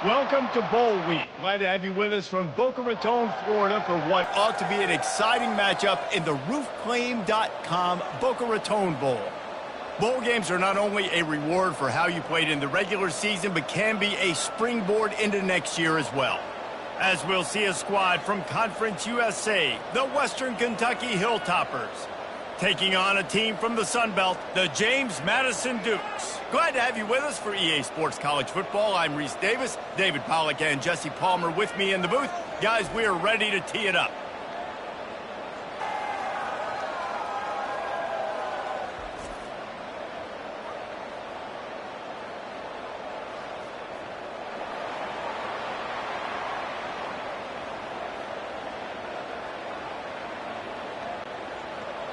Welcome to Bowl Week. Glad to have you with us from Boca Raton, Florida for what ought to be an exciting matchup in the roofclaim.com Boca Raton Bowl. Bowl games are not only a reward for how you played in the regular season, but can be a springboard into next year as well. As we'll see a squad from Conference USA, the Western Kentucky Hilltoppers, taking on a team from the Sun Belt, the James Madison Dukes. Glad to have you with us for EA Sports College Football. I'm Reese Davis, David Pollack, and Jesse Palmer with me in the booth. Guys, we are ready to tee it up.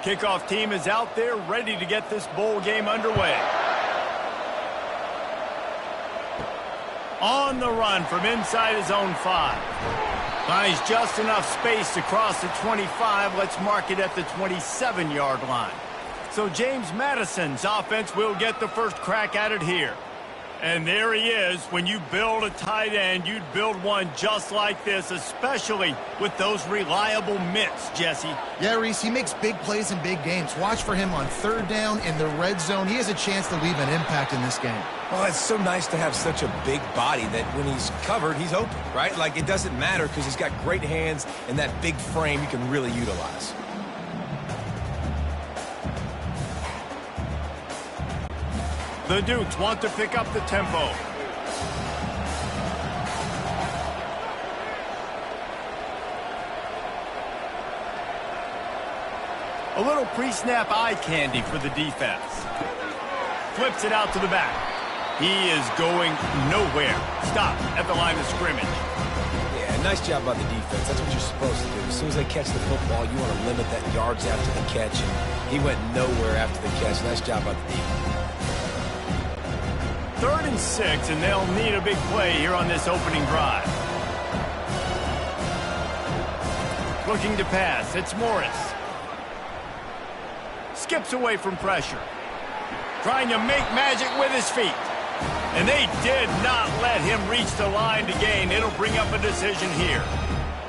Kickoff team is out there ready to get this bowl game underway. On the run from inside his own 5. Finds just enough space to cross the 25. Let's mark it at the 27-yard line. So James Madison's offense will get the first crack at it here. And there he is. When you build a tight end, you'd build one just like this, especially with those reliable mitts, Jesse. Yeah, Reese, he makes big plays in big games. Watch for him on third down in the red zone. He has a chance to leave an impact in this game. Well, it's so nice to have such a big body that when he's covered, he's open, right? Like, it doesn't matter because he's got great hands and that big frame you can really utilize. The Dukes want to pick up the tempo. A little pre-snap eye candy for the defense. Flips it out to the back. He is going nowhere. Stop at the line of scrimmage. Yeah, nice job by the defense. That's what you're supposed to do. As soon as they catch the football, you want to limit that yards after the catch. And he went nowhere after the catch. Nice job by the defense. 3rd and 6, and they'll need a big play here on this opening drive. Looking to pass, it's Morris. Skips away from pressure. Trying to make magic with his feet. And they did not let him reach the line to gain. It'll bring up a decision here.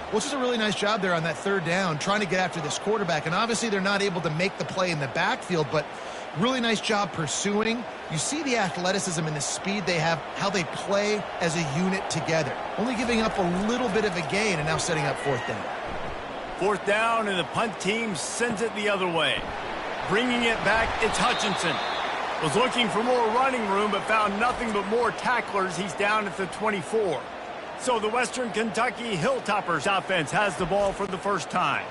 Well, it's just a really nice job there on that third down, trying to get after this quarterback. And obviously they're not able to make the play in the backfield, but really nice job pursuing. You see the athleticism and the speed they have, how they play as a unit together. Only giving up a little bit of a gain and now setting up 4th down. 4th down, and the punt team sends it the other way. Bringing it back, it's Hutchinson. Was looking for more running room, but found nothing but more tacklers. He's down at the 24. So the Western Kentucky Hilltoppers offense has the ball for the first time.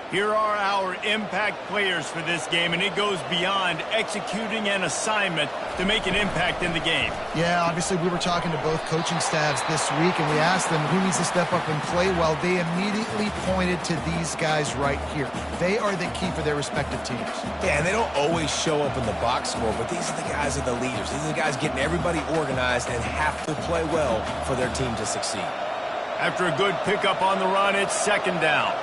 Here are our impact players for this game, and it goes beyond executing an assignment to make an impact in the game. Yeah, obviously we were talking to both coaching staffs this week, and we asked them who needs to step up and play well. They immediately pointed to these guys right here. They are the key for their respective teams. Yeah, and they don't always show up in the box score, but these are the guys that are the leaders. These are the guys getting everybody organized and have to play well for their team to succeed. After a good pickup on the run, it's 2nd down.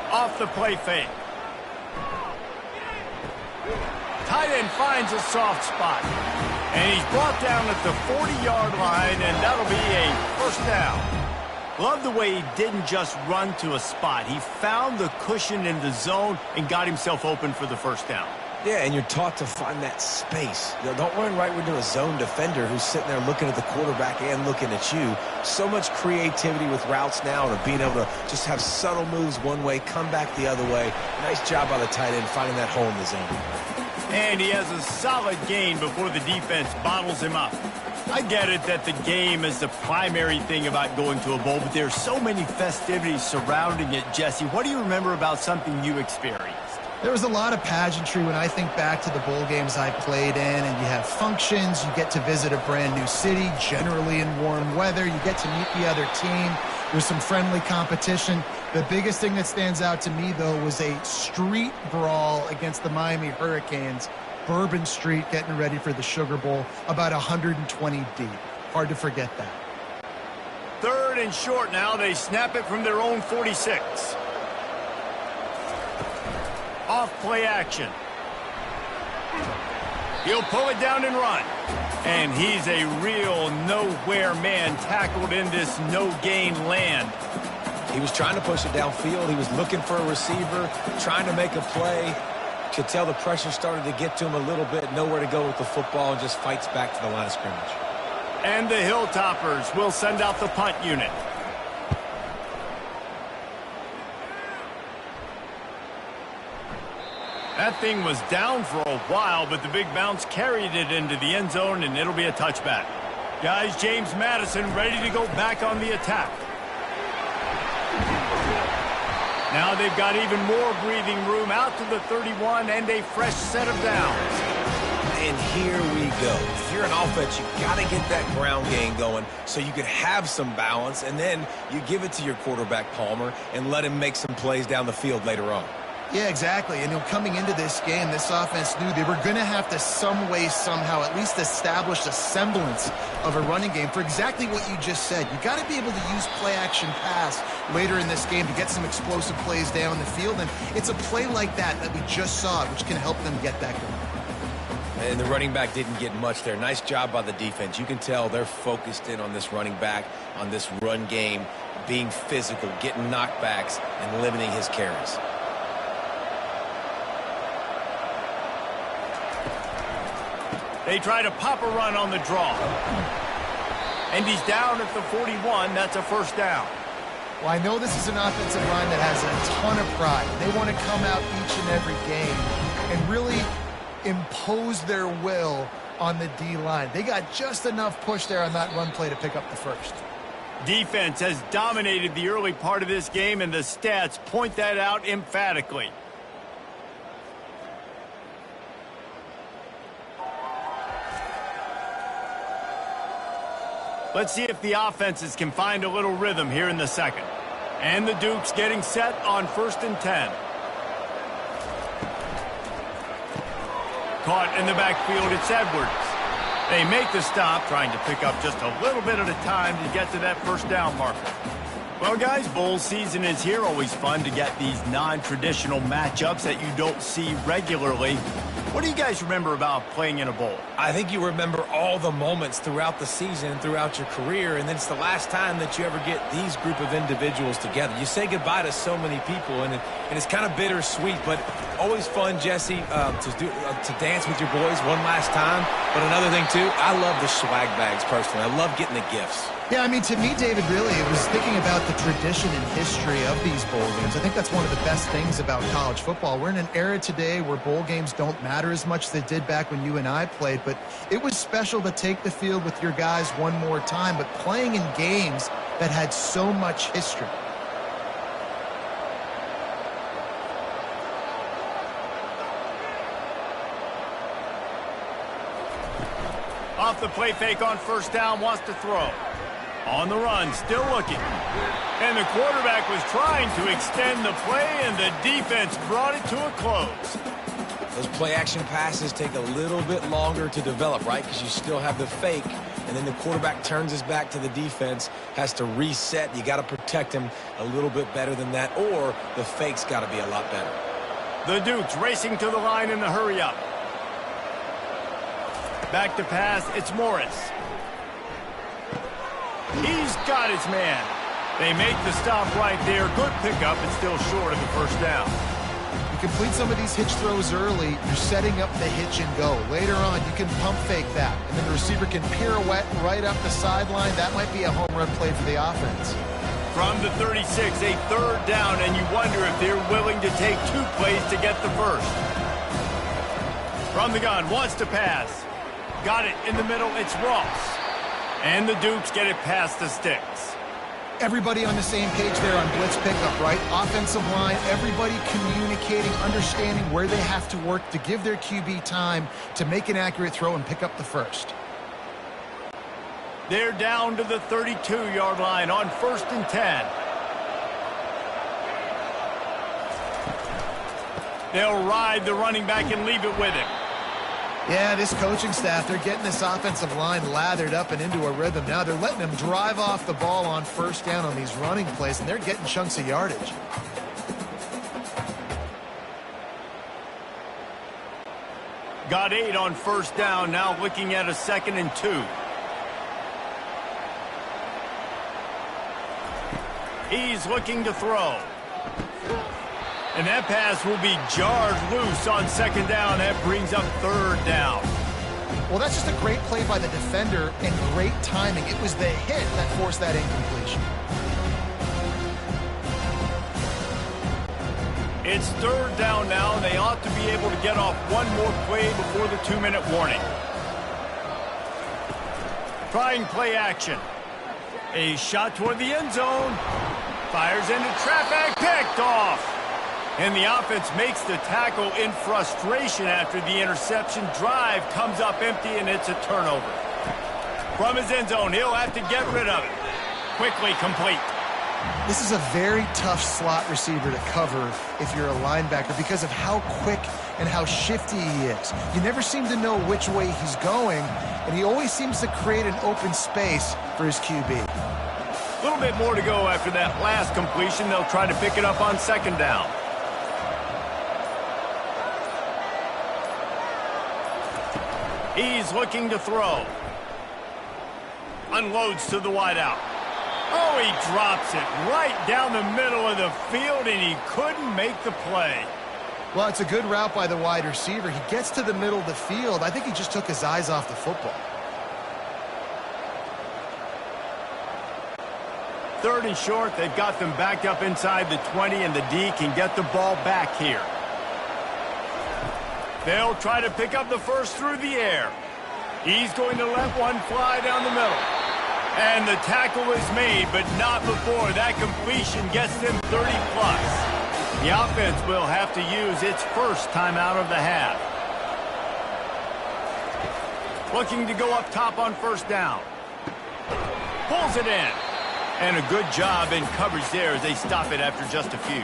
Off the play fake. Tight end finds a soft spot. And he's brought down at the 40-yard line, and that'll be a 1st down. Love the way he didn't just run to a spot. He found the cushion in the zone and got himself open for the 1st down. Yeah, and you're taught to find that space. You know, don't run right into a zone defender who's sitting there looking at the quarterback and looking at you. So much creativity with routes now and being able to just have subtle moves one way, come back the other way. Nice job by the tight end finding that hole in the zone. And he has a solid gain before the defense bottles him up. I get it that the game is the primary thing about going to a bowl, but there's so many festivities surrounding it, Jesse. What do you remember about something you experienced? There was a lot of pageantry when I think back to the bowl games I played in, and you have functions, you get to visit a brand new city, generally in warm weather, you get to meet the other team, there's some friendly competition. The biggest thing that stands out to me, though, was a street brawl against the Miami Hurricanes. Bourbon Street getting ready for the Sugar Bowl, about 120 deep. Hard to forget that. 3rd and short now. They snap it from their own 46. Off play action. He'll pull it down and run. And he's a real nowhere man tackled in this no-gain land. He was trying to push it downfield. He was looking for a receiver, trying to make a play. Could tell the pressure started to get to him a little bit. Nowhere to go with the football, and just fights back to the line of scrimmage. And the Hilltoppers will send out the punt unit. That thing was down for a while, but the big bounce carried it into the end zone, and it'll be a touchback. Guys, James Madison ready to go back on the attack. Now they've got even more breathing room out to the 31 and a fresh set of downs. And here we go. If you're an offense, you got to get that ground game going so you can have some balance, and then you give it to your quarterback, Palmer, and let him make some plays down the field later on. Yeah, exactly. And coming into this game, this offense knew they were going to have to some way, somehow, at least establish a semblance of a running game for exactly what you just said. You got to be able to use play-action pass later in this game to get some explosive plays down the field. And it's a play like that we just saw, which can help them get that going. And the running back didn't get much there. Nice job by the defense. You can tell they're focused in on this running back, on this run game, being physical, getting knockbacks, and limiting his carries. They try to pop a run on the draw. And he's down at the 41. That's a first down. Well, I know this is an offensive line that has a ton of pride. They want to come out each and every game and really impose their will on the D-line. They got just enough push there on that run play to pick up the first. Defense has dominated the early part of this game, and the stats point that out emphatically. Let's see if the offenses can find a little rhythm here in the second. And the Dukes getting set on 1st and 10. Caught in the backfield, it's Edwards. They make the stop, trying to pick up just a little bit at a time to get to that first down marker. Well, guys, bowl season is here. Always fun to get these non-traditional matchups that you don't see regularly. What do you guys remember about playing in a bowl? I think you remember all the moments throughout the season, throughout your career, and then it's the last time that you ever get these group of individuals together. You say goodbye to so many people, and it's kind of bittersweet, but always fun, Jesse, to dance with your boys one last time. But another thing, too, I love the swag bags, personally. I love getting the gifts. Yeah, I mean, to me, David, really, it was thinking about the tradition and history of these bowl games. I think that's one of the best things about college football. We're in an era today where bowl games don't matter as much as they did back when you and I played, but it was special to take the field with your guys one more time, but playing in games that had so much history. Off the play fake on first down, wants to throw. On the run, still looking. And the quarterback was trying to extend the play, and the defense brought it to a close. Those play-action passes take a little bit longer to develop, right? Because you still have the fake, and then the quarterback turns his back to the defense, has to reset. You got to protect him a little bit better than that, or the fake's got to be a lot better. The Dukes racing to the line in the hurry-up. Back to pass, it's Morris. He's got his man. They make the stop right there. Good pickup, and still short of the first down. You complete some of these hitch throws early, you're setting up the hitch and go. Later on, you can pump fake that, and then the receiver can pirouette right up the sideline. That might be a home run play for the offense. From the 36, a third down, and you wonder if they're willing to take 2 plays to get the first. From the gun, wants to pass. Got it in the middle, it's Ross. And the Dukes get it past the sticks. Everybody on the same page there on blitz pickup, right? Offensive line, everybody communicating, understanding where they have to work to give their QB time to make an accurate throw and pick up the first. They're down to the 32-yard line on 1st and 10. They'll ride the running back and leave it with him. Yeah, this coaching staff, they're getting this offensive line lathered up and into a rhythm. Now they're letting them drive off the ball on first down on these running plays, and they're getting chunks of yardage. Got 8 on first down, now looking at a 2nd and 2. He's looking to throw. And that pass will be jarred loose on 2nd down. That brings up 3rd down. Well, that's just a great play by the defender and great timing. It was the hit that forced that incompletion. It's 3rd down now, and they ought to be able to get off one more play before the 2-minute warning. Trying play action. A shot toward the end zone. Fires into traffic, picked off. And the offense makes the tackle in frustration after the interception. Drive comes up empty, and it's a turnover. From his end zone, he'll have to get rid of it. Quickly complete. This is a very tough slot receiver to cover if you're a linebacker because of how quick and how shifty he is. You never seem to know which way he's going, and he always seems to create an open space for his QB. A little bit more to go after that last completion. They'll try to pick it up on 2nd down. He's looking to throw. Unloads to the wideout. Oh, he drops it right down the middle of the field, and he couldn't make the play. Well, it's a good route by the wide receiver. He gets to the middle of the field. I think he just took his eyes off the football. 3rd and short. They've got them backed up inside the 20, and the D can get the ball back here. They'll try to pick up the first through the air. He's going to let one fly down the middle. And the tackle is made, but not before that completion gets them 30-plus. The offense will have to use its first timeout of the half. Looking to go up top on 1st down. Pulls it in. And a good job in coverage there as they stop it after just a few.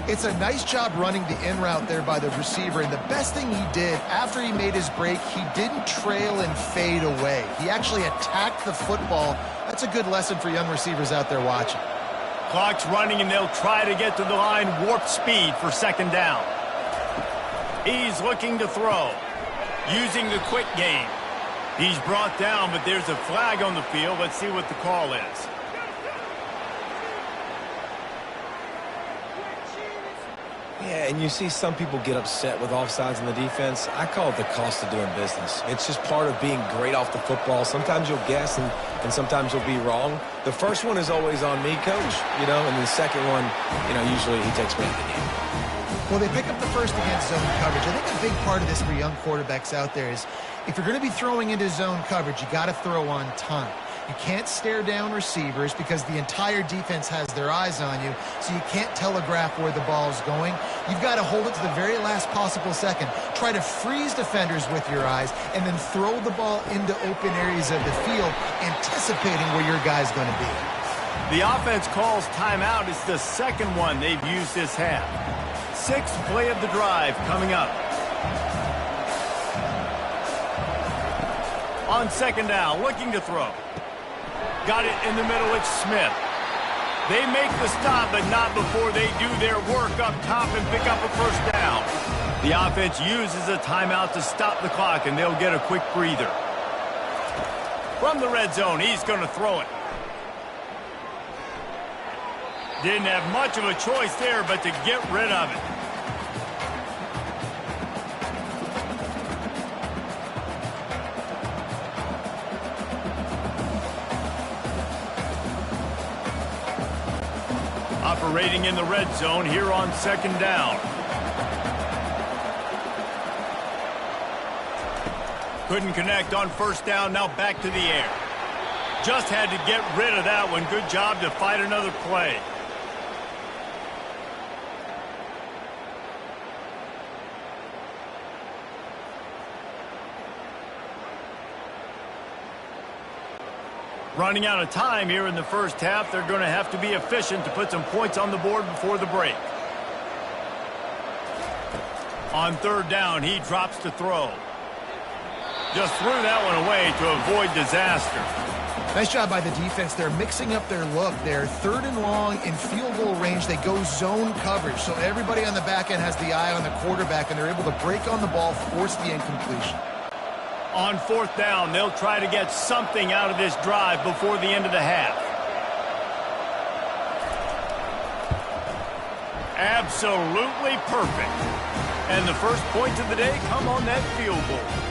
It's a nice job running the in route there by the receiver, and the best thing he did after he made his break, he didn't trail and fade away. He actually attacked the football. That's a good lesson for young receivers out there watching. Clock's running, and they'll try to get to the line warp speed for 2nd down. He's looking to throw, using the quick game. He's brought down, but there's a flag on the field. Let's see what the call is. Yeah, and you see some people get upset with offsides in the defense. I call it the cost of doing business. It's just part of being great off the football. Sometimes you'll guess and sometimes you'll be wrong. The first one is always on me, coach, and the second one, usually he takes me out of the game. Well, they pick up the first against zone coverage. I think a big part of this for young quarterbacks out there is if you're going to be throwing into zone coverage, you got to throw on time. You can't stare down receivers because the entire defense has their eyes on you, so you can't telegraph where the ball is going. You've got to hold it to the very last possible second. Try to freeze defenders with your eyes, and then throw the ball into open areas of the field, anticipating where your guy's going to be. The offense calls timeout. It's the 2nd one they've used this half. 6th play of the drive coming up. On 2nd down, looking to throw. Got it in the middle, it's Smith. They make the stop, but not before they do their work up top and pick up a 1st down. The offense uses a timeout to stop the clock, and they'll get a quick breather. From the red zone, he's going to throw it. Didn't have much of a choice there, but to get rid of it. Operating in the red zone here on 2nd down. Couldn't connect on 1st down, now back to the air. Just had to get rid of that one. Good job to fight another play. Running out of time here in the first half. They're going to have to be efficient to put some points on the board before the break. On 3rd down, he drops to throw. Just threw that one away to avoid disaster. Nice job by the defense. They're mixing up their look. They're 3rd and long in field goal range. They go zone coverage. So everybody on the back end has the eye on the quarterback, and they're able to break on the ball, force the incompletion. On 4th down, they'll try to get something out of this drive before the end of the half. Absolutely perfect. And the first points of the day come on that field goal.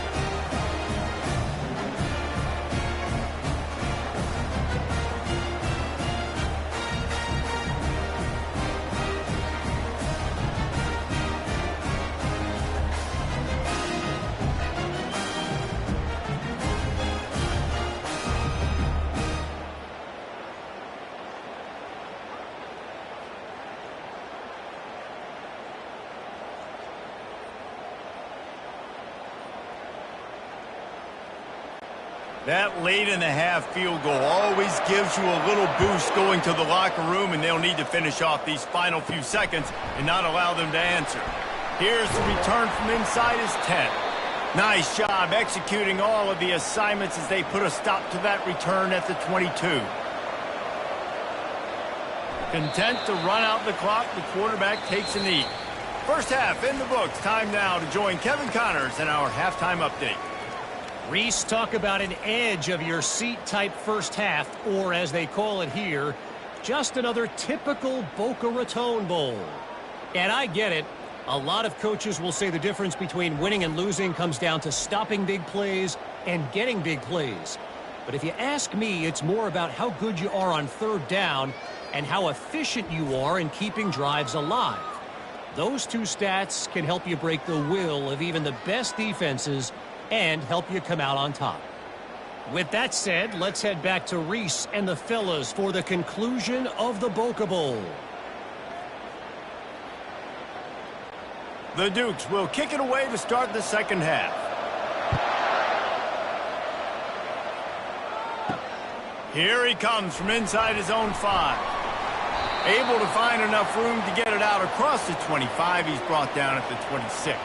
That late in the half field goal always gives you a little boost going to the locker room, and they'll need to finish off these final few seconds and not allow them to answer. Here's the return from inside his 10. Nice job executing all of the assignments as they put a stop to that return at the 22. Content to run out the clock, the quarterback takes a knee. First half in the books. Time now to join Kevin Connors in our halftime update. Reese, talk about an edge of your seat type first half, or as they call it here, just another typical Boca Raton Bowl. And I get it. A lot of coaches will say the difference between winning and losing comes down to stopping big plays and getting big plays. But if you ask me, it's more about how good you are on 3rd down and how efficient you are in keeping drives alive. Those two stats can help you break the will of even the best defenses and help you come out on top. With that said, let's head back to Reese and the fellas for the conclusion of the Boca Bowl. The Dukes will kick it away to start the second half. Here he comes from inside his own 5. Able to find enough room to get it out across the 25. He's brought down at the 26.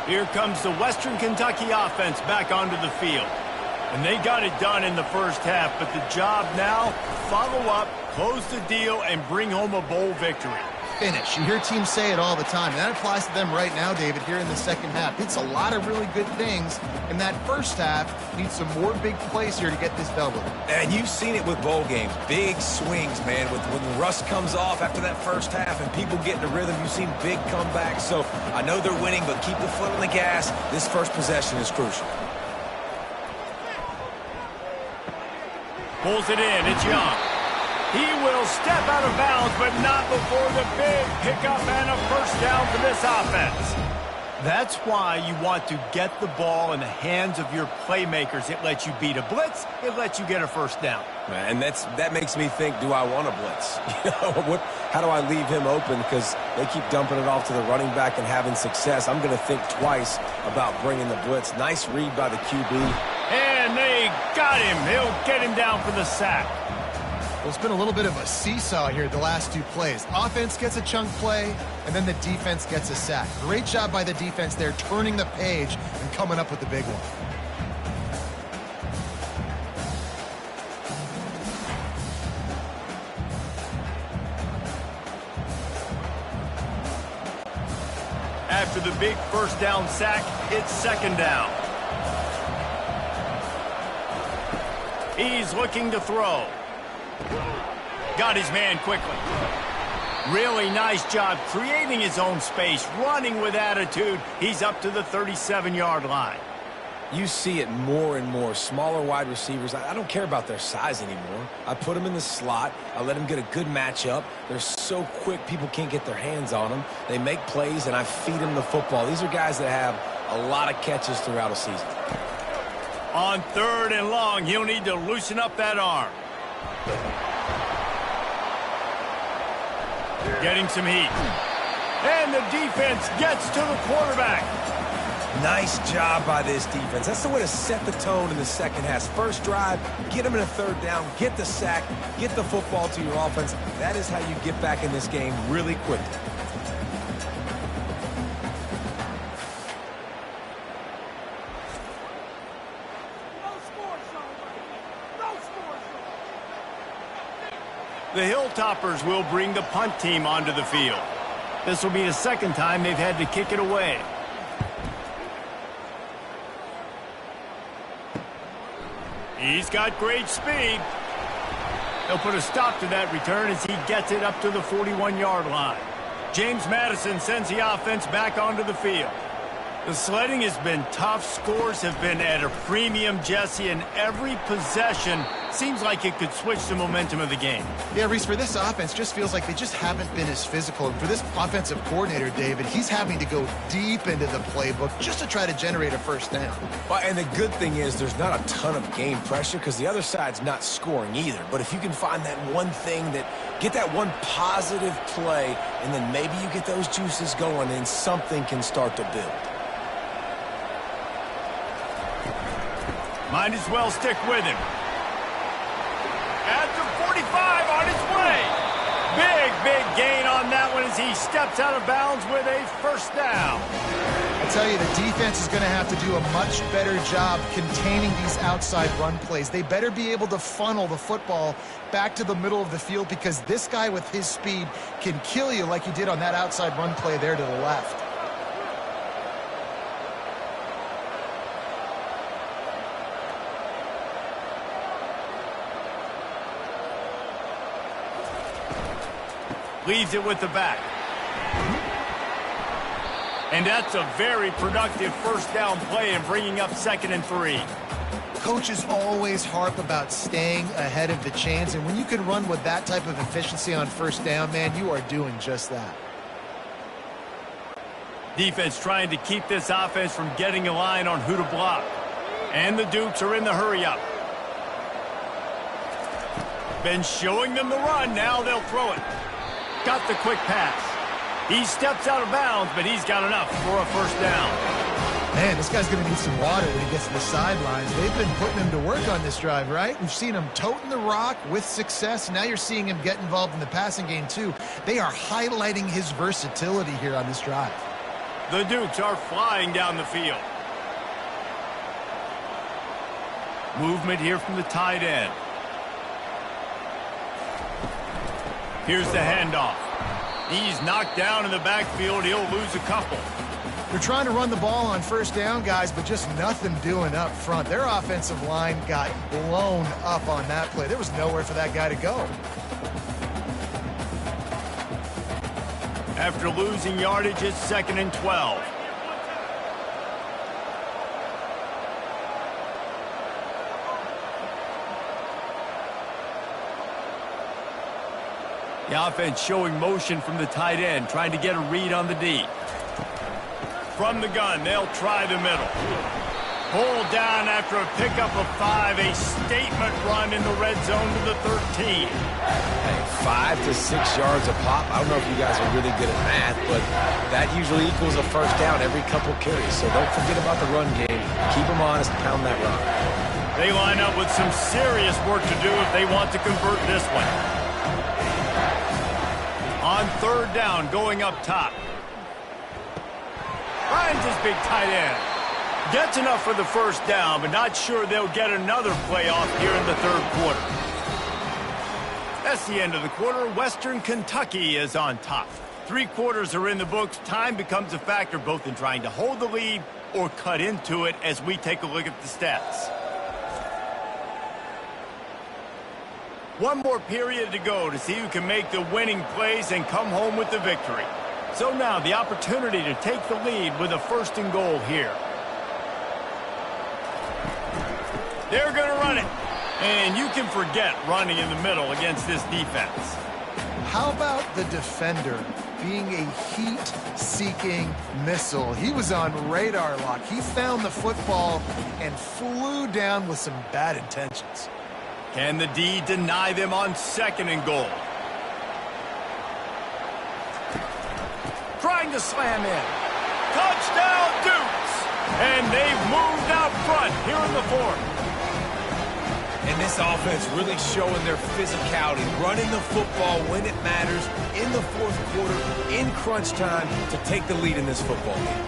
Here comes the Western Kentucky offense back onto the field. And they got it done in the first half, but the job now, follow up, close the deal, and bring home a bowl victory. Finish. You hear teams say it all the time, and that applies to them right now, David, here in the second half. It's a lot of really good things in that first half. Need some more big plays here to get this double. And you've seen it with bowl games. Big swings, man. When the rust comes off after that first half and people get in the rhythm, you've seen big comebacks. So I know they're winning, but keep the foot on the gas. This first possession is crucial. Pulls it in. It's Young. He will step out of bounds, but not before the big pickup and a first down for this offense. That's why you want to get the ball in the hands of your playmakers. It lets you beat a blitz. It lets you get a first down. And that makes me think, do I want a blitz? How do I leave him open? Because they keep dumping it off to the running back and having success. I'm going to think twice about bringing the blitz. Nice read by the QB. And they got him. He'll get him down for the sack. Well, it's been a little bit of a seesaw here the last 2 plays. Offense gets a chunk play, and then the defense gets a sack. Great job by the defense there, turning the page and coming up with the big one. After the big first down sack, it's second down. He's looking to throw. Got his man quickly. Really nice job creating his own space, running with attitude. He's up to the 37-yard line. You see it more and more. Smaller wide receivers, I don't care about their size anymore. I put them in the slot. I let them get a good matchup. They're so quick, people can't get their hands on them. They make plays, and I feed them the football. These are guys that have a lot of catches throughout a season. On 3rd and long, he'll need to loosen up that arm. Getting some heat. And the defense gets to the quarterback. Nice job by this defense. That's the way to set the tone in the second half. First drive, get them in a 3rd down, get the sack, get the football to your offense. That is how you get back in this game really quickly. The Hilltoppers will bring the punt team onto the field. This will be the second time they've had to kick it away. He's got great speed. They'll put a stop to that return as he gets it up to the 41-yard line. James Madison sends the offense back onto the field. The sledding has been tough. Scores have been at a premium, Jesse, and every possession seems like it could switch the momentum of the game. Yeah, Reese, for this offense, just feels like they just haven't been as physical. And for this offensive coordinator, David, he's having to go deep into the playbook just to try to generate a first down. Well, and the good thing is there's not a ton of game pressure because the other side's not scoring either. But if you can find that one thing get that one positive play, and then maybe you get those juices going and something can start to build. Might as well stick with him. At the 45 on his way. Big gain on that one as he steps out of bounds with a first down. I tell you, the defense is going to have to do a much better job containing these outside run plays. They better be able to funnel the football back to the middle of the field because this guy with his speed can kill you like he did on that outside run play there to the left. Leaves it with the back. And that's a very productive first down play and bringing up 2nd and 3. Coaches always harp about staying ahead of the chains, and when you can run with that type of efficiency on first down, man, you are doing just that. Defense trying to keep this offense from getting a line on who to block. And the Dukes are in the hurry-up. Been showing them the run, now they'll throw it. Got the quick pass. He steps out of bounds, but he's got enough for a first down. Man, this guy's going to need some water when he gets to the sidelines. They've been putting him to work on this drive, right? We've seen him toting the rock with success. Now you're seeing him get involved in the passing game, too. They are highlighting his versatility here on this drive. The Dukes are flying down the field. Movement here from the tight end. Here's the handoff. He's knocked down in the backfield. He'll lose a couple. They're trying to run the ball on first down, guys, but just nothing doing up front. Their offensive line got blown up on that play. There was nowhere for that guy to go. After losing yardage, it's 2nd and 12. The offense showing motion from the tight end, trying to get a read on the D. From the gun, they'll try the middle. Pulled down after a pickup of 5, a statement run in the red zone to the 13. Hey, 5 to 6 yards a pop. I don't know if you guys are really good at math, but that usually equals a first down every couple carries. So don't forget about the run game. Keep them honest, pound that rock. They line up with some serious work to do if they want to convert this one. On 3rd down, going up top. Finds his big tight end. Gets enough for the first down, but not sure they'll get another play off here in the 3rd quarter. That's the end of the quarter. Western Kentucky is on top. 3 quarters are in the books. Time becomes a factor both in trying to hold the lead or cut into it as we take a look at the stats. One more period to go to see who can make the winning plays and come home with the victory. So now the opportunity to take the lead with a 1st and goal here. They're going to run it. And you can forget running in the middle against this defense. How about the defender being a heat-seeking missile? He was on radar lock. He found the football and flew down with some bad intentions. Can the D deny them on 2nd and goal? Trying to slam in. Touchdown, Dukes! And they've moved out front here in the 4th. And this offense really showing their physicality, running the football when it matters, in the 4th quarter, in crunch time, to take the lead in this football game.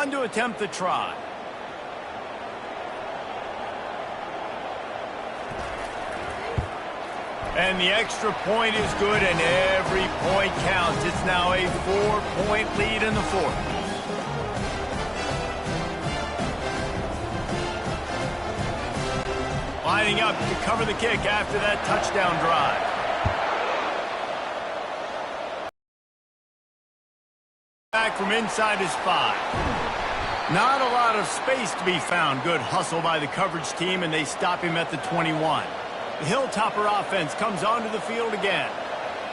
One to attempt the try. And the extra point is good, and every point counts. It's now a 4-point lead in the fourth. Lining up to cover the kick after that touchdown drive. Back from inside his 5. Not a lot of space to be found. Good hustle by the coverage team, and they stop him at the 21. The Hilltopper offense comes onto the field again.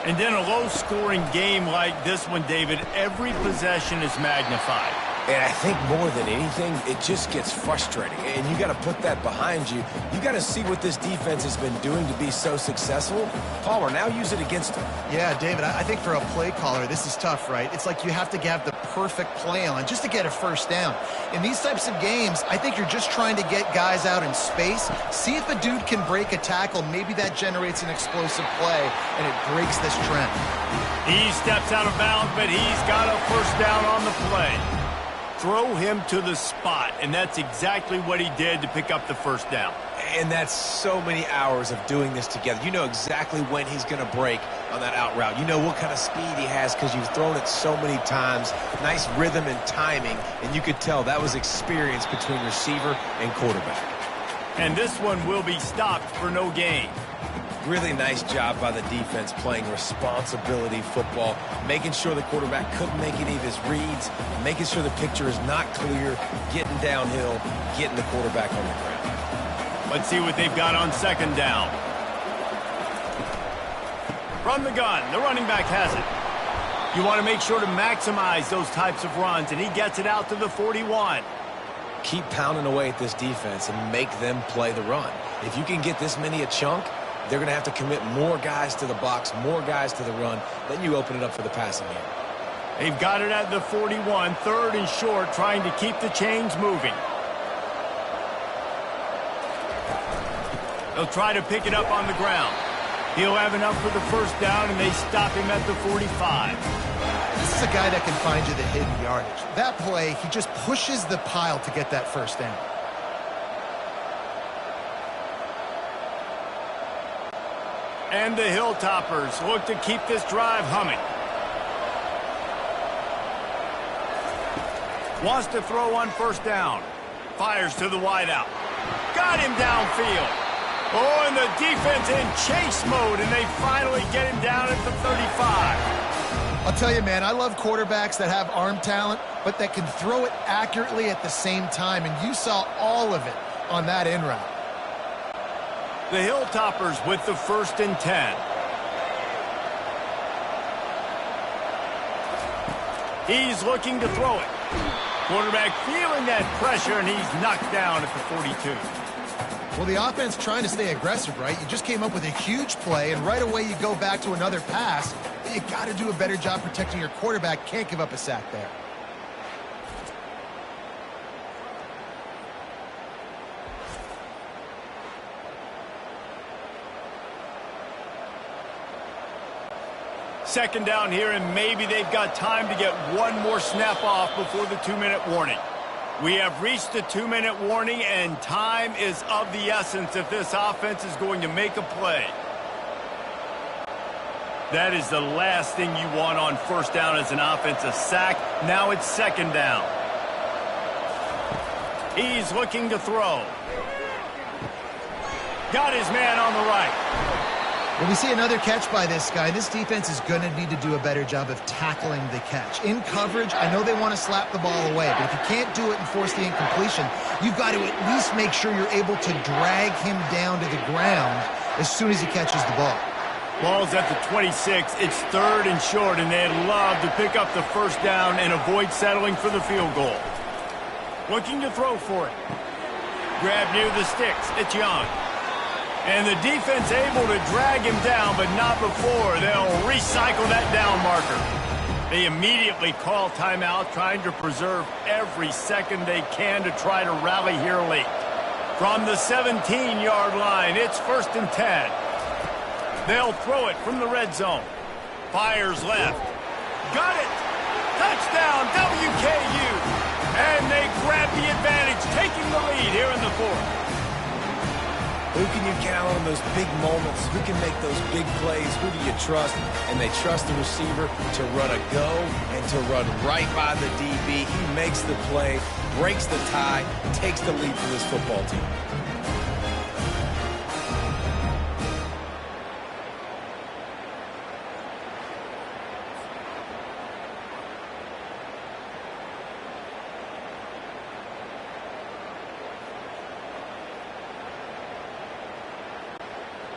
And in a low-scoring game like this one, David, every possession is magnified. And I think more than anything, it just gets frustrating. And you got to put that behind you. You got to see what this defense has been doing to be so successful. Palmer, now use it against them. Yeah, David, I think for a play caller, this is tough, right? It's like you have to have the perfect play on just to get a first down. In these types of games, I think you're just trying to get guys out in space, see if a dude can break a tackle. Maybe that generates an explosive play, and it breaks this trend. He steps out of bounds, but he's got a first down on the play. Throw him to the spot, and that's exactly what he did to pick up the first down. And that's so many hours of doing this together. You know exactly when he's going to break on that out route. You know what kind of speed he has because you've thrown it so many times. Nice rhythm and timing, and you could tell that was experience between receiver and quarterback. And this one will be stopped for no gain. Really nice job by the defense playing responsibility football, making sure the quarterback couldn't make any of his reads, making sure the picture is not clear, getting downhill, getting the quarterback on the ground. Let's see what they've got on second down. From the gun, the running back has it. You want to make sure to maximize those types of runs, and he gets it out to the 41. Keep pounding away at this defense and make them play the run. If you can get this many a chunk, they're going to have to commit more guys to the box, more guys to the run. Then you open it up for the passing game. They've got it at the 41, third and short, trying to keep the chains moving. They'll try to pick it up on the ground. He'll have enough for the first down, and they stop him at the 45. This is a guy that can find you the hidden yardage. That play, he just pushes the pile to get that first down. And the Hilltoppers look to keep this drive humming. Wants to throw on first down. Fires to the wideout. Got him downfield. Oh, and the defense in chase mode, and they finally get him down at the 35. I'll tell you, man, I love quarterbacks that have arm talent, but that can throw it accurately at the same time, and you saw all of it on that in route. The Hilltoppers with the 1st and 10. He's looking to throw it. Quarterback feeling that pressure, and he's knocked down at the 42. Well, the offense trying to stay aggressive, right? You just came up with a huge play, and right away you go back to another pass. You got to do a better job protecting your quarterback. Can't give up a sack there. Second down here, and maybe they've got time to get one more snap off before the 2-minute warning. We have reached the 2-minute warning, and time is of the essence if this offense is going to make a play. That is the last thing you want on first down as an offense, a sack. Now it's second down. He's looking to throw. Got his man on the right. Well, we see another catch by this guy. This defense is going to need to do a better job of tackling the catch. In coverage, I know they want to slap the ball away, but if you can't do it and force the incompletion, you've got to at least make sure you're able to drag him down to the ground as soon as he catches the ball. Ball's at the 26. It's 3rd and short, and they'd love to pick up the first down and avoid settling for the field goal. Looking to throw for it. Grab near the sticks. It's Young. And the defense able to drag him down, but not before. They'll recycle that down marker. They immediately call timeout, trying to preserve every second they can to try to rally here late. From the 17-yard line, it's 1st and 10. They'll throw it from the red zone. Fires left. Got it! Touchdown, WKU! And they grab the advantage, taking the lead here in the fourth. Who can you count on those big moments? Who can make those big plays? Who do you trust? And they trust the receiver to run a go and to run right by the DB. He makes the play, breaks the tie, takes the lead for this football team.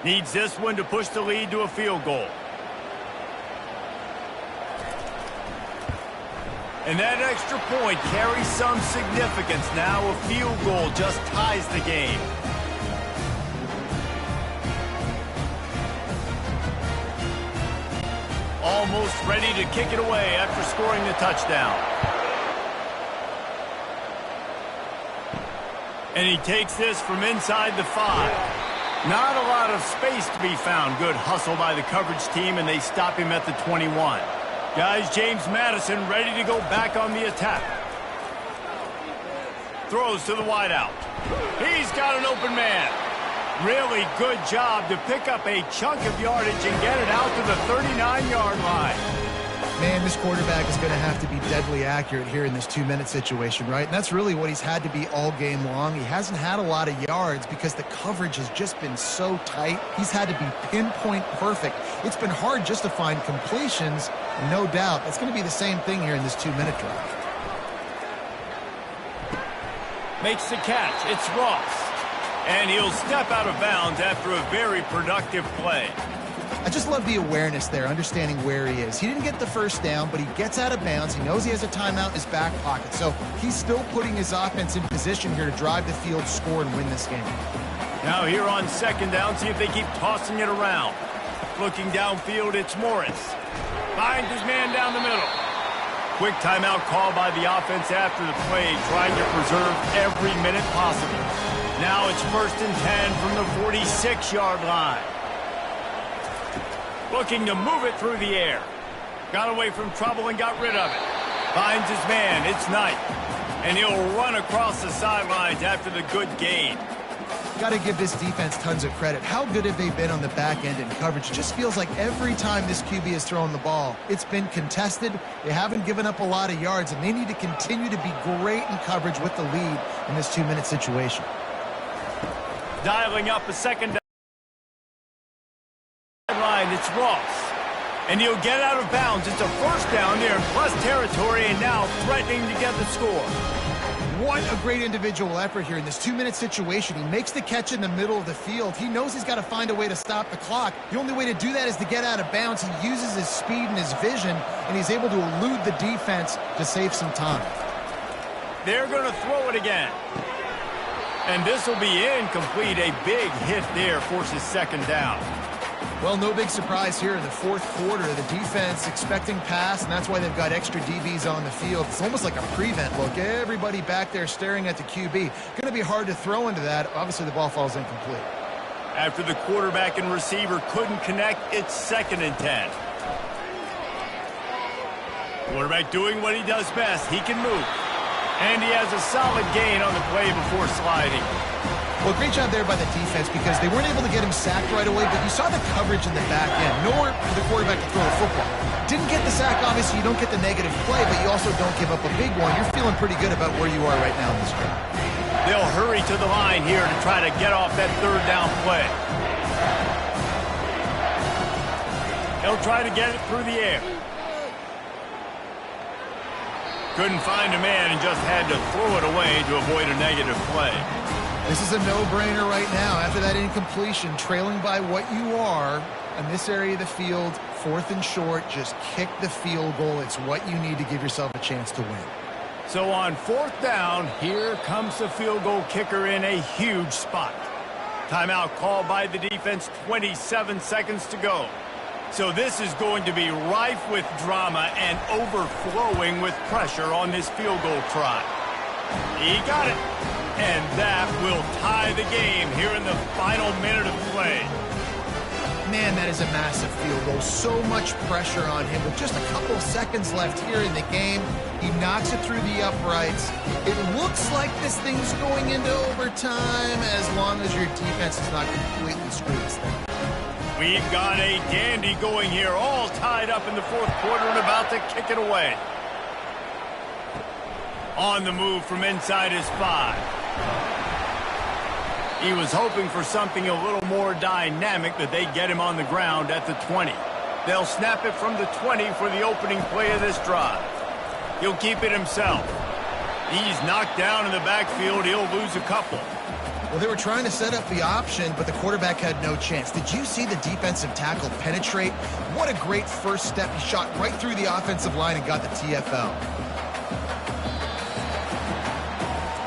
Needs this one to push the lead to a field goal. And that extra point carries some significance. Now a field goal just ties the game. Almost ready to kick it away after scoring the touchdown. And he takes this from inside the 5. Not a lot of space to be found. Good hustle by the coverage team, and they stop him at the 21. Guys, James Madison ready to go back on the attack. Throws to the wideout. He's got an open man. Really good job to pick up a chunk of yardage and get it out to the 39-yard line. Man, this quarterback is going to have to be deadly accurate here in this 2-minute situation, right? And that's really what he's had to be all game long. He hasn't had a lot of yards because the coverage has just been so tight. He's had to be pinpoint perfect. It's been hard just to find completions, no doubt. That's going to be the same thing here in this 2-minute drive. Makes the catch. It's Ross. And he'll step out of bounds after a very productive play. I just love the awareness there, understanding where he is. He didn't get the first down, but he gets out of bounds. He knows he has a timeout in his back pocket, so he's still putting his offense in position here to drive the field, score, and win this game. Now here on second down, see if they keep tossing it around. Looking downfield, it's Morris. Finds his man down the middle. Quick timeout call by the offense after the play, trying to preserve every minute possible. Now it's 1st and 10 from the 46-yard line. Looking to move it through the air. Got away from trouble and got rid of it. Finds his man. It's Knight. And he'll run across the sidelines after the good gain. Got to give this defense tons of credit. How good have they been on the back end in coverage? It just feels like every time this QB is throwing the ball, it's been contested. They haven't given up a lot of yards, and they need to continue to be great in coverage with the lead in this 2-minute situation. Dialing up a second down. It's Ross. And he'll get out of bounds. It's a first down there in plus territory, and now threatening to get the score. What a great individual effort here in this 2-minute situation. He makes the catch in the middle of the field. He knows he's got to find a way to stop the clock. The only way to do that is to get out of bounds. He uses his speed and his vision, and he's able to elude the defense to save some time. They're going to throw it again. And this will be incomplete. A big hit there forces second down. Well, no big surprise here in the fourth quarter. The defense expecting pass, and that's why they've got extra DBs on the field. It's almost like a prevent look. Everybody back there staring at the QB. Going to be hard to throw into that. Obviously, the ball falls incomplete. After the quarterback and receiver couldn't connect, it's 2nd and 10. Quarterback doing what he does best. He can move. And he has a solid gain on the play before sliding. Well, great job there by the defense because they weren't able to get him sacked right away, but you saw the coverage in the back end. Nowhere for the quarterback to throw the football. Didn't get the sack, obviously. You don't get the negative play, but you also don't give up a big one. You're feeling pretty good about where you are right now in this game. They'll hurry to the line here to try to get off that 3rd down play. They'll try to get it through the air. Couldn't find a man and just had to throw it away to avoid a negative play. This is a no-brainer right now. After that incompletion, trailing by what you are in this area of the field, 4th and short, just kick the field goal. It's what you need to give yourself a chance to win. So on 4th down, here comes the field goal kicker in a huge spot. Timeout called by the defense, 27 seconds to go. So this is going to be rife with drama and overflowing with pressure on this field goal try. He got it. And that will tie the game here in the final minute of play. Man, that is a massive field goal. So much pressure on him. With just a couple of seconds left here in the game, he knocks it through the uprights. It looks like this thing's going into overtime as long as your defense is not completely screwed this thing. We've got a dandy going here, all tied up in the fourth quarter and about to kick it away. On the move from inside his 5. He was hoping for something a little more dynamic, that they get him on the ground at the 20. They'll snap it from the 20 for the opening play of this drive. He'll keep it himself. He's knocked down in the backfield. He'll lose a couple. Well, they were trying to set up the option, but the quarterback had no chance. Did you see the defensive tackle penetrate? What a great first step. He shot right through the offensive line and got the TFL.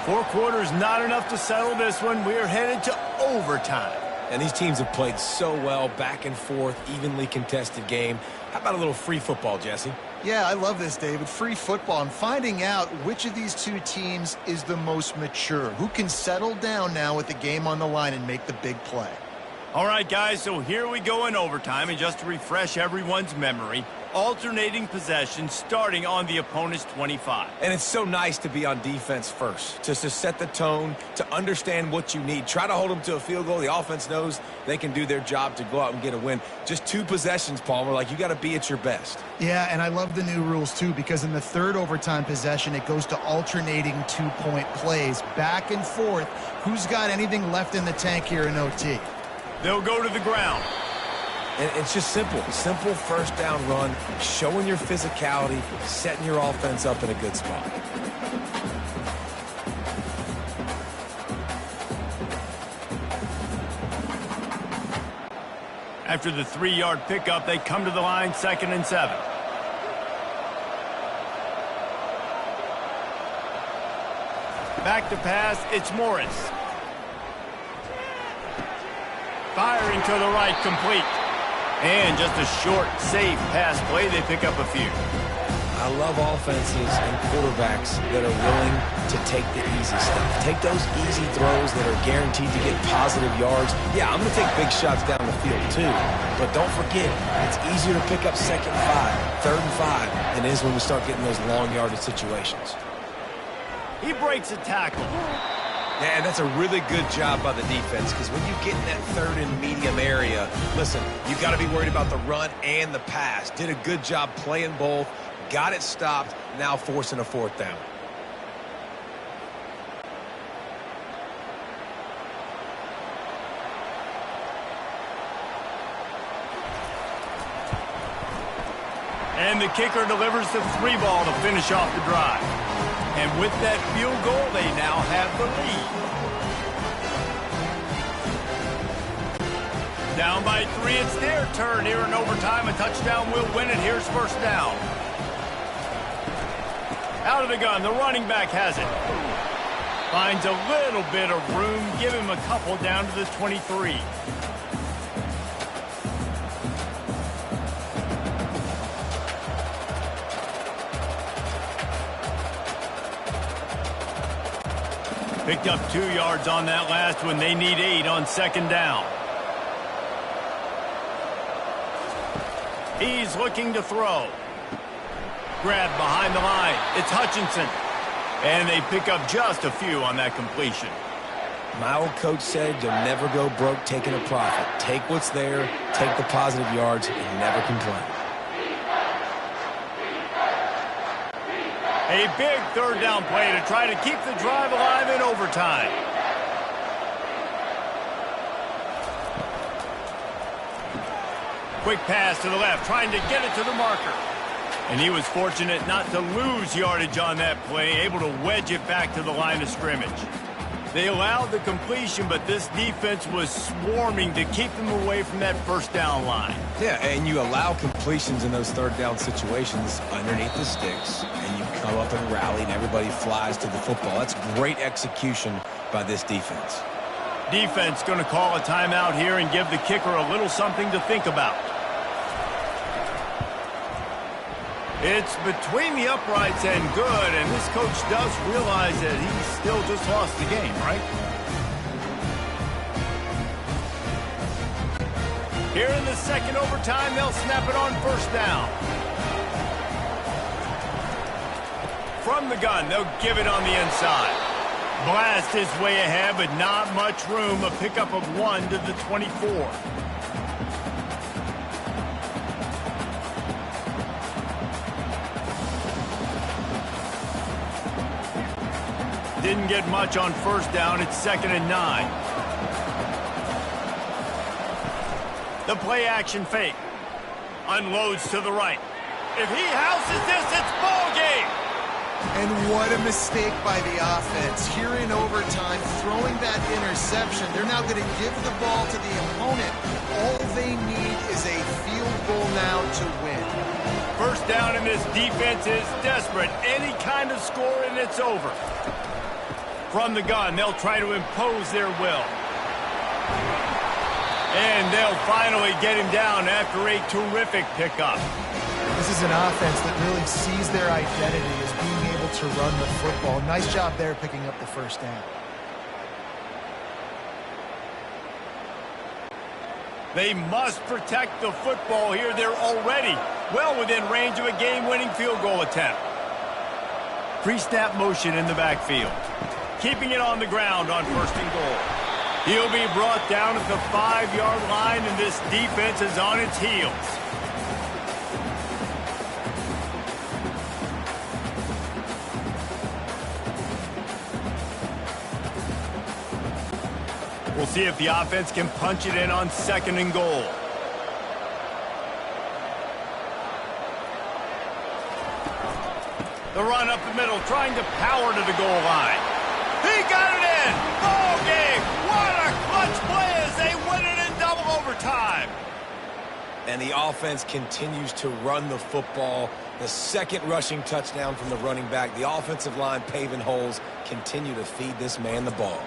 4 quarters, not enough to settle this one. We're headed to overtime. And these teams have played so well, back and forth, evenly contested game. How about a little free football, Jesse? Yeah, I love this, David. Free football. And finding out which of these two teams is the most mature. Who can settle down now with the game on the line and make the big play. All right, guys, so here we go in overtime. And just to refresh everyone's memory, alternating possession starting on the opponent's 25. And it's so nice to be on defense first, just to set the tone, to understand what you need. Try to hold them to a field goal. The offense knows they can do their job to go out and get a win. Just 2 possessions, Palmer, like you got to be at your best. Yeah, and I love the new rules, too, because in the third overtime possession, it goes to alternating 2-point plays, back and forth. Who's got anything left in the tank here in OT? They'll go to the ground. And it's just simple first down run, showing your physicality, setting your offense up in a good spot. After the 3-yard pickup, they come to the line, 2nd and 7. Back to pass, it's Morris. Firing to the right, complete. And just a short, safe pass play. They pick up a few. I love offenses and quarterbacks that are willing to take the easy stuff. Take those easy throws that are guaranteed to get positive yards. Yeah, I'm going to take big shots down the field too. But don't forget, it's easier to pick up 2nd and 5, 3rd and 5 than it is when we start getting those long yardage situations. He breaks a tackle. And that's a really good job by the defense, because when you get in that 3rd and medium area, listen, you've got to be worried about the run and the pass. Did a good job playing both, got it stopped, now forcing a 4th down. And the kicker delivers the 3 ball to finish off the drive. And with that field goal, they now have the lead. Down by 3, it's their turn here in overtime. A touchdown will win it. Here's first down. Out of the gun, the running back has it. Finds a little bit of room. Give him a couple down to the 23. Picked up 2 yards on that last one. They need 8 on 2nd down. He's looking to throw. Grabbed behind the line. It's Hutchinson. And they pick up just a few on that completion. My old coach said you'll never go broke taking a profit. Take what's there, take the positive yards, and never complain. A big 3rd down play to try to keep the drive alive in overtime. Quick pass to the left, trying to get it to the marker. And he was fortunate not to lose yardage on that play, able to wedge it back to the line of scrimmage. They allowed the completion, but this defense was swarming to keep them away from that 1st down line. Yeah, and you allow completions in those 3rd down situations underneath the sticks, and you come up and rally, and everybody flies to the football. That's great execution by this defense. Defense going to call a timeout here and give the kicker a little something to think about. It's between the uprights and good, and this coach does realize that he still just lost the game, right? Here in the second overtime, they'll snap it on first down. From the gun, they'll give it on the inside. Blast his way ahead, but not much room. A pickup of 1 to the 24. Didn't get much on first down. It's 2nd and 9. The play action fake. Unloads to the right. If he houses this, it's ball game. And what a mistake by the offense. Here in overtime, throwing that interception, they're now going to give the ball to the opponent. All they need is a field goal now to win. First down, and this defense is desperate. Any kind of score, and it's over. From the gun, they'll try to impose their will. And they'll finally get him down after a terrific pickup. This is an offense that really sees their identity as being able to run the football. Nice job there picking up the first down. They must protect the football here. They're already well within range of a game-winning field goal attempt. Pre-snap motion in the backfield. Keeping it on the ground on 1st and goal. He'll be brought down at the 5-yard line, and this defense is on its heels. We'll see if the offense can punch it in on 2nd and goal. The run up the middle, trying to power to the goal line. He got it in! Ball game! What a clutch play as they win it in double overtime! And the offense continues to run the football. The 2nd rushing touchdown from the running back. The offensive line paving holes. Continue to feed this man the ball.